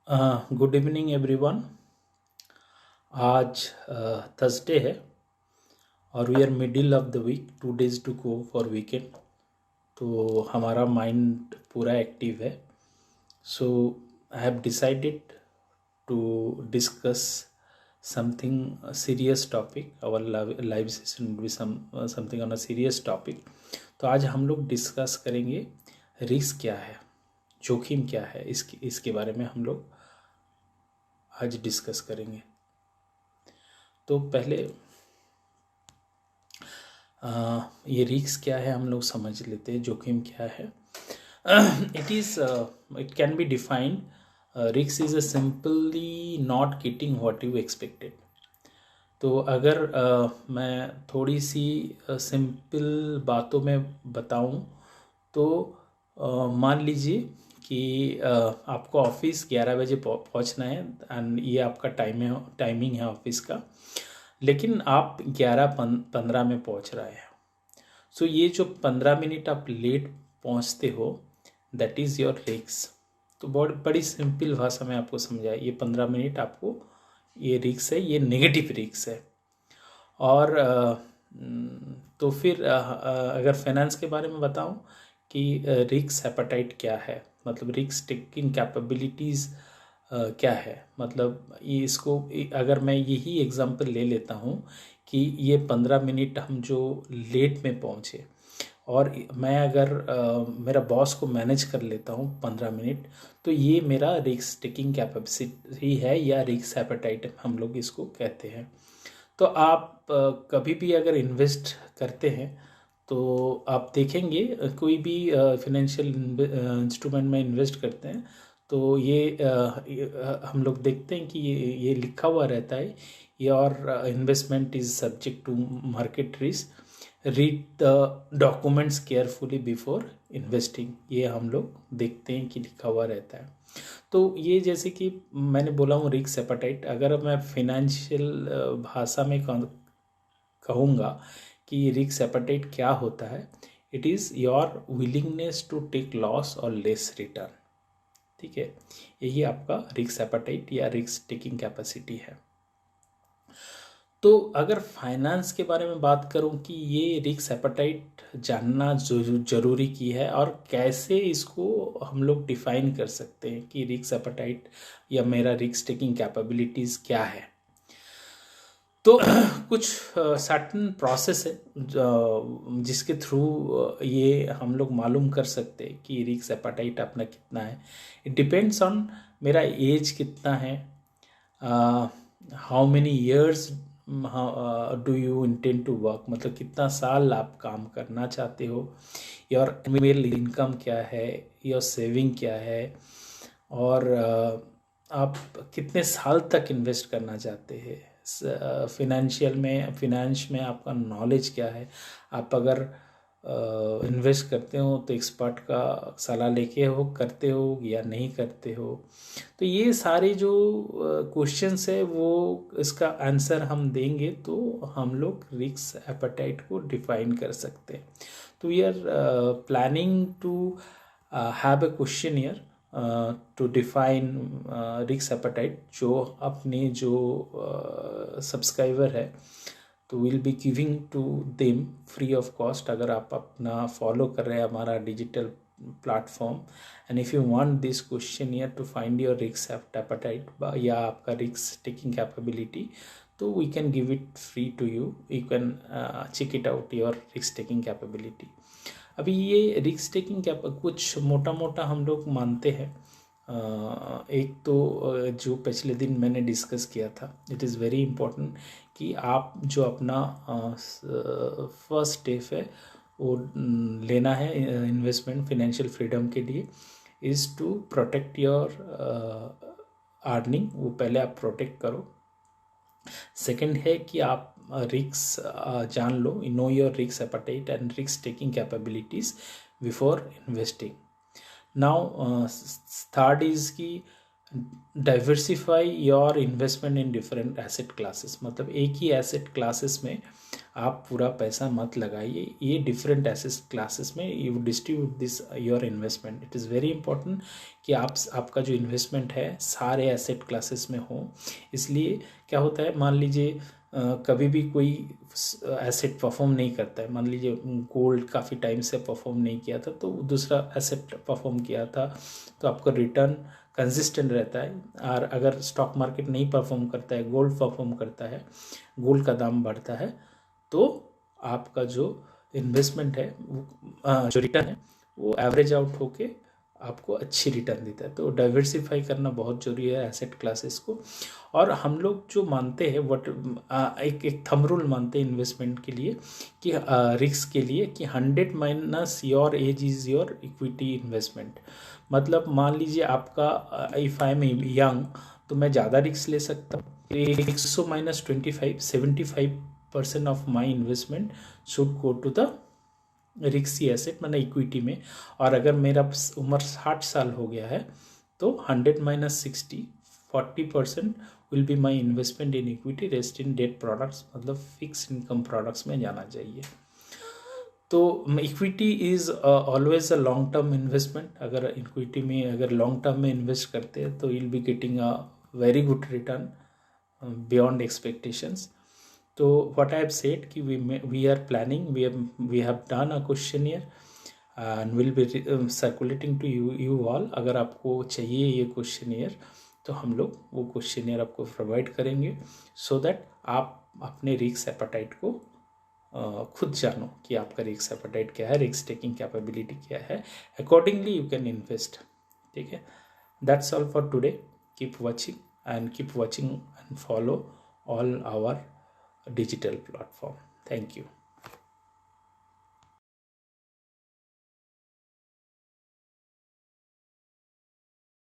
Good evening everyone. आज Thursday है और we are middle of the week, 2 days to go for weekend. तो हमारा माइंड पूरा एक्टिव है। So I have decided to discuss something serious topic. Our live session will be something on a serious topic. तो आज हम लोग discuss करेंगे risk क्या है, जोखिम क्या है, इसके बारे में हम लोग आज डिस्कस करेंगे। तो पहले ये रिस्क क्या है हम लोग समझ लेते हैं, जोखिम क्या है। It can be defined, risk is a simply not getting what you expected. तो अगर मैं थोड़ी सी सिंपल बातों में बताऊं तो मान लीजिए कि आपको ऑफिस 11 बजे पहुंचना है एंड ये आपका टाइमिंग है ऑफिस का, लेकिन आप 11:15 में पहुंच रहे हैं। सो ये जो 15 मिनट आप लेट पहुंचते हो, दैट इज़ योर रिस्क। तो बहुत बड़ी सिंपल भाषा में आपको समझाया, ये 15 मिनट आपको ये रिस्क है, ये नेगेटिव रिस्क है। और तो फिर अगर फाइनेंस के बारे में बताऊं कि रिस्क एपेटाइट क्या है, मतलब रिस्क टेकिंग कैपेबिलिटीज़ क्या है। मतलब ये इसको अगर मैं यही एग्जांपल ले लेता हूँ कि ये 15 मिनट हम जो लेट में पहुँचे और मैं अगर मेरा बॉस को मैनेज कर लेता हूँ 15 मिनट, तो ये मेरा रिस्क टेकिंग कैपेसिटी है या रिस्क एपेटाइट हम लोग इसको कहते हैं। तो आप कभी भी अगर इन्वेस्ट करते हैं तो आप देखेंगे कोई भी फाइनेंशियल इंस्ट्रूमेंट में इन्वेस्ट करते हैं तो हम लोग देखते हैं कि ये लिखा हुआ रहता है, your investment is subject to market risk, read the documents carefully before investing. ये हम लोग देखते हैं कि लिखा हुआ रहता है। तो ये जैसे कि मैंने बोला हूँ रिस्क एपेटाइट, अगर मैं फिनेंशियल भाषा में कहूँगा कि रिस्क एपेटाइट क्या होता है, it is your willingness to take loss और लेस रिटर्न। ठीक है, यही आपका रिस्क एपेटाइट या रिस्क टेकिंग कैपेसिटी है। तो अगर फाइनेंस के बारे में बात करूं कि ये रिस्क एपेटाइट जानना जरूरी की है और कैसे इसको हम लोग डिफाइन कर सकते हैं कि रिस्क एपेटाइट या मेरा रिस्क टेकिंग कैपेबिलिटीज़ क्या है। तो कुछ सर्टन प्रोसेस है जिसके थ्रू ये हम लोग मालूम कर सकते हैं कि रिस्क एपेटाइट अपना कितना है। इट डिपेंड्स ऑन मेरा एज कितना है, how many years do you intend to work, मतलब कितना साल आप काम करना चाहते हो, योर एनुअल इनकम क्या है, योर सेविंग क्या है, और आप कितने साल तक इन्वेस्ट करना चाहते हैं। फिनेंस में आपका नॉलेज क्या है। आप अगर इन्वेस्ट करते हो तो एक्सपर्ट का सलाह लेके करते हो या नहीं करते हो। तो ये सारे जो क्वेश्चंस है वो इसका आंसर हम देंगे तो हम लोग रिस्क एपेटाइट को डिफाइन कर सकते हैं। तो we are planning to have a question here to define risk appetite, जो अपने जो सब्सक्राइबर है तो will be giving to them free of cost, अगर आप अपना फॉलो कर रहे हैं हमारा digital platform. And if you want this question here to find your risk appetite या आपका रिस्क टेकिंग कैपेबिलिटी, तो we can give it free to you can check it out your risk taking capability. अभी ये risk taking कुछ मोटा मोटा हम लोग मानते हैं। एक तो जो पिछले दिन मैंने डिस्कस किया था, इट इज़ वेरी इम्पोर्टेंट कि आप जो अपना फर्स्ट स्टेप है वो लेना है इन्वेस्टमेंट फाइनेंशियल फ्रीडम के लिए, is to protect your earning. वो पहले आप प्रोटेक्ट करो। सेकंड है कि आप रिस्क जान लो, know your risk appetite and risk taking capabilities before investing. Now third is कि diversify your investment in different asset classes, मतलब एक ही एसेट क्लासेस में आप पूरा पैसा मत लगाइए, ये डिफरेंट एसेट क्लासेस में you distribute this your investment. It is very important कि आपका जो इन्वेस्टमेंट है सारे एसेट क्लासेस में हो। इसलिए क्या होता है, मान लीजिए कभी भी कोई एसेट परफॉर्म नहीं करता है, मान लीजिए गोल्ड काफ़ी टाइम से परफॉर्म नहीं किया था तो दूसरा एसेट परफॉर्म किया था, तो आपका रिटर्न कंसिस्टेंट रहता है। और अगर स्टॉक मार्केट नहीं परफॉर्म करता है, गोल्ड परफॉर्म करता है, गोल्ड का दाम बढ़ता है, तो आपका जो इन्वेस्टमेंट है जो रिटर्न है वो एवरेज आउट होके आपको अच्छी रिटर्न देता है। तो डाइवर्सिफाई करना बहुत जरूरी है एसेट क्लासेस को। और हम लोग जो मानते हैं एक थंब रूल मानते हैं इन्वेस्टमेंट के लिए कि रिस्क के लिए कि 100 minus your age is your equity investment. मतलब मान लीजिए आपका इफ़ आई एम यंग तो मैं ज़्यादा रिस्क ले सकता हूँ। 100 minus 25 75% of my investment should go to the रिक्सी एसेट, मतलब इक्विटी में। और अगर मेरा उम्र 60 साल हो गया है तो 100 minus 60 40% will be my investment in equity, rest in debt products, मतलब फिक्स इनकम प्रोडक्ट्स में जाना चाहिए। तो equity is always a long term investment. अगर इक्विटी में अगर लॉन्ग टर्म में इन्वेस्ट करते हैं तो will be getting a very good return beyond expectations. तो what I have said कि we are planning, we have done a questionnaire and will be circulating to you all। अगर आपको चाहिए ये क्वेश्चनियर तो हम लोग वो क्वेश्चनियर आपको प्रोवाइड करेंगे सो दैट आप अपने रिस्क एपेटाइट को खुद जानो कि आपका रिस्क एपेटाइट क्या है, रिस्क टेकिंग कैपेबिलिटी क्या है, अकॉर्डिंगली यू कैन इन्वेस्ट। ठीक है, that's all for today. Keep watching and follow all our digital platform. Thank you.